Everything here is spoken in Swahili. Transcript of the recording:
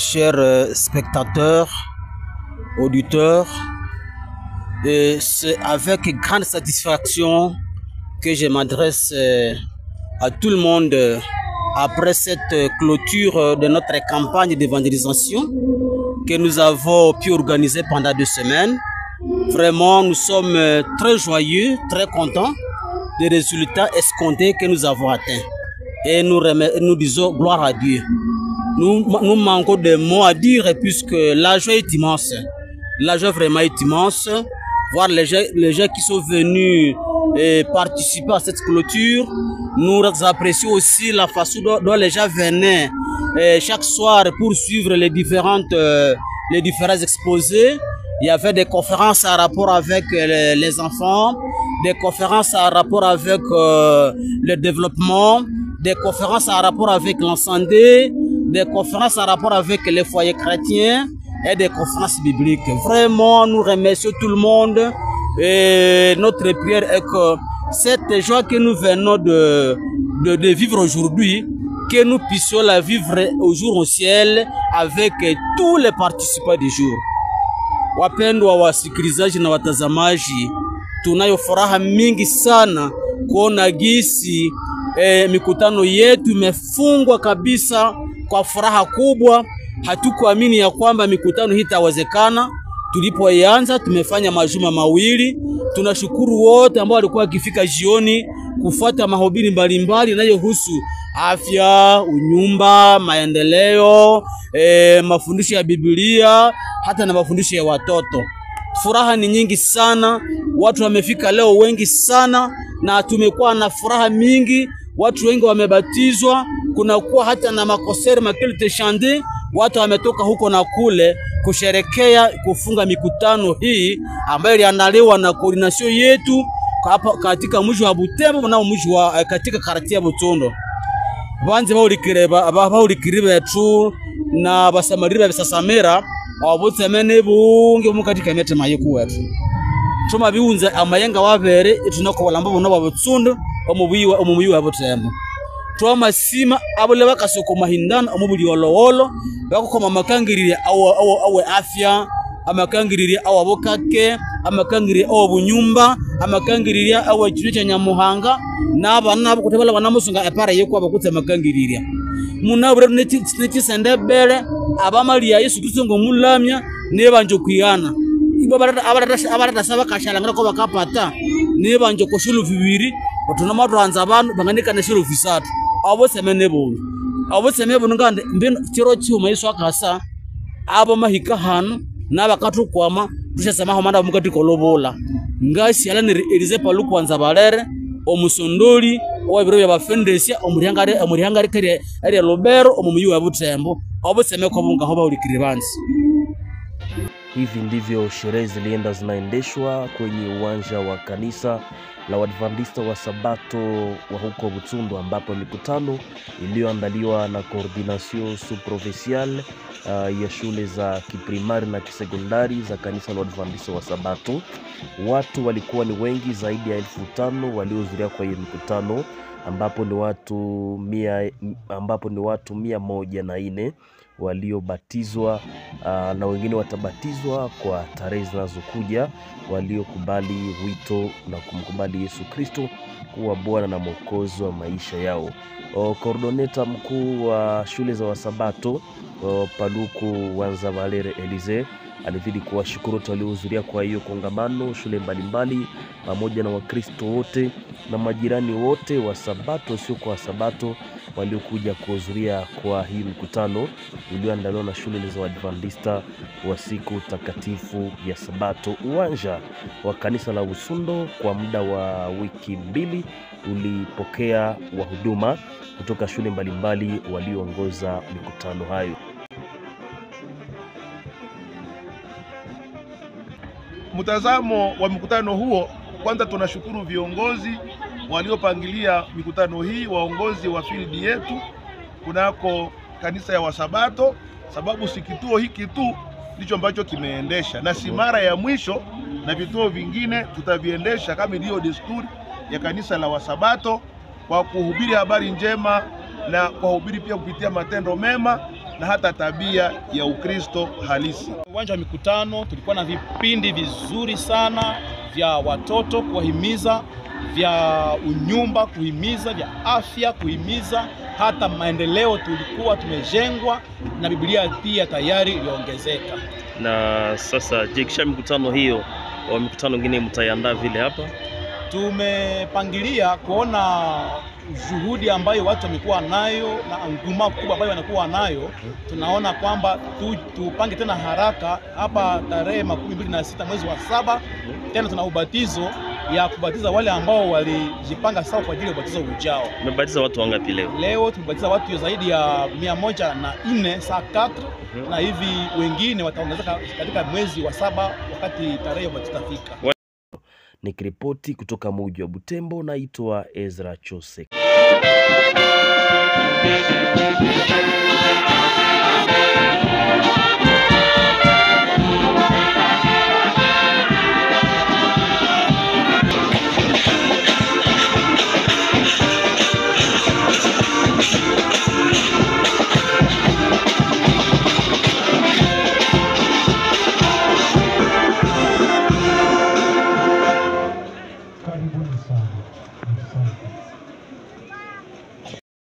chers spectateurs, auditeurs, et c'est avec grande satisfaction que je m'adresse à tout le monde après cette clôture de notre campagne d'évangélisation que nous avons pu organiser pendant 2 semaines. Vraiment, nous sommes très joyeux, très contents des résultats escomptés que nous avons atteints. Et nous disons gloire à Dieu. Nous manquons de mots à dire puisque la joie est immense. La joie vraiment est immense. Voir les gens qui sont venus participer à cette clôture. Nous apprécions aussi la façon dont les gens venaient chaque soir pour suivre les différents exposés. Il y avait des conférences en rapport avec les enfants, des conférences en rapport avec le développement, des conférences en rapport avec la santé, des conférences en rapport avec les foyers chrétiens et des conférences bibliques. Vraiment, nous remercions tout le monde et notre prière est que cette joie que nous venons de vivre aujourd'hui, que nous puissions la vivre au jour au ciel avec tous les participants du jour. Wapendwa wasikilizaji na watazamaji, tunayo furaha mingi sana kuona gisi mikutano yetu imefungwa kabisa kwa furaha kubwa. Hatukuamini ya kwamba mikutano hii itawezekana. Tulipoanza tumefanya majuma mawili. Tunashukuru wote ambao walikuwa wakifika jioni kufuata mahubiri mbalimbali yanayohusu afya, unyumba, maendeleo, mafundisho ya Biblia, hata na mafundisho ya watoto. Furaha ni nyingi sana. Watu wamefika leo wengi sana na tumekuwa na furaha mingi. Watu wengi wamebatizwa, kuna kuwa hata na makoseri makelite shande. Watu wametoka huko na kule kusherekea kufunga mikutano hii ambayo iliandaliwa na coordination yetu katika mji wa Butembo na mji wa katika karati ya Butondo. Banze bawulikiriba tu na basamarira bisasamera ababutemene bunge mu katika mete mayiku wetu. Tuma biunze amayenga wabere itunako balamba bono babutsundo omubuyi wa Butembo. Tuama sima abule bakasoko mahindana omubuli olowolo bakokoma makangirire awe afya, amakangirire awabokake, amakangirire awabunyumba, amakangirire awachinecha nyamuhanga n'abana nabo kutebala banamusunga epara yeko abakutse amakangirire. Munabure n'ekisende bere abamaliya Yesu Kristo ngo mulamya nebanje kuyana. Ibo abarata saba kashalangara ko bakapata nebanje ko shulu bibiri batuna madranza abantu banganika na shulu visatu. Abo semene bunu ngande mbino kiro cyuma Yesu akasa abo mahika hano nabakatu kwama tushasema ho manda mukati kolobola ngasi yalane Elize Palu kwanza balere omusondoli obiro bya bafendesia omurihangare kare ari Lobero omumuyi wa Butembo abo semene ko bunga ho baulikire banzi. Hivi ndivyo sherehe zilienda zinaendeshwa kwenye uwanja wa kanisa la Waadventista wa Sabato wa huko Butsundo, ambapo mikutano iliyoandaliwa na Coordination Sous-Provinciale ya shule za kiprimari na kisekondari za kanisa la Waadventista wa Sabato. Watu walikuwa ni wengi, zaidi ya 1500 waliohudhuria kwa hiyo mikutano, ambapo ni watu 104 waliobatizwa na wengine watabatizwa kwa tarehe zinazokuja, waliokubali wito na kumkubali Yesu Kristo kuwa Bwana na Mwokozi wa maisha yao. Coordinator mkuu wa shule za Wasabato Paluku Wanzavalere Elize alizidi kuwashukuru watu waliohudhuria kwa hiyo kongamano, shule mbalimbali pamoja na Wakristo wote na majirani wote wa Sabato sio kwa Sabato waliokuja kuhudhuria kwa hii mkutano ulioandaliwa na shule za Waadventista wa siku takatifu ya Sabato. Uwanja wa kanisa la Busundo kwa muda wa wiki 2 ulipokea wahuduma kutoka shule mbalimbali walioongoza mikutano hayo. Mtazamo wa mkutano huo, kwanza tunashukuru viongozi waliopangilia mikutano hii, waongozi wa field yetu kunako kanisa ya Wasabato, sababu si kituo hiki tu ndicho ambacho kimeendesha na si mara ya mwisho, na vituo vingine tutaviendesha kama ndio desturi ya kanisa la Wasabato, kwa kuhubiri habari njema na kuhubiri pia kupitia matendo mema na hata tabia ya Ukristo halisi. Uwanja wa mikutano tulikuwa na vipindi vizuri sana vya watoto kuwahimiza, vya unyumba kuhimiza, vya afya kuhimiza, hata maendeleo tulikuwa tumejengwa na Biblia pia tayari iliongezeka. Na sasa je, kisha mikutano hiyo au mikutano mingine mtaiandaa vile hapa? Tumepangilia kuona juhudi ambayo watu wamekuwa nayo na nguma kubwa ambayo wanakuwa nayo. Tunaona kwamba tupange tena haraka hapa tarehe 26 mwezi wa 7. Tena tuna ubatizo ya kubatiza wale ambao walijipanga sawa kwa ajili ya ubatizo ujao. Umebatiza watu wangapi leo? Leo tumebatiza watu zaidi ya 104 saa 4 na hivi wengine wataongezeka katika mwezi wa 7 wakati tarehe itafika. Nikiripoti kutoka mji wa Butembo, naitwa Ezra Chose.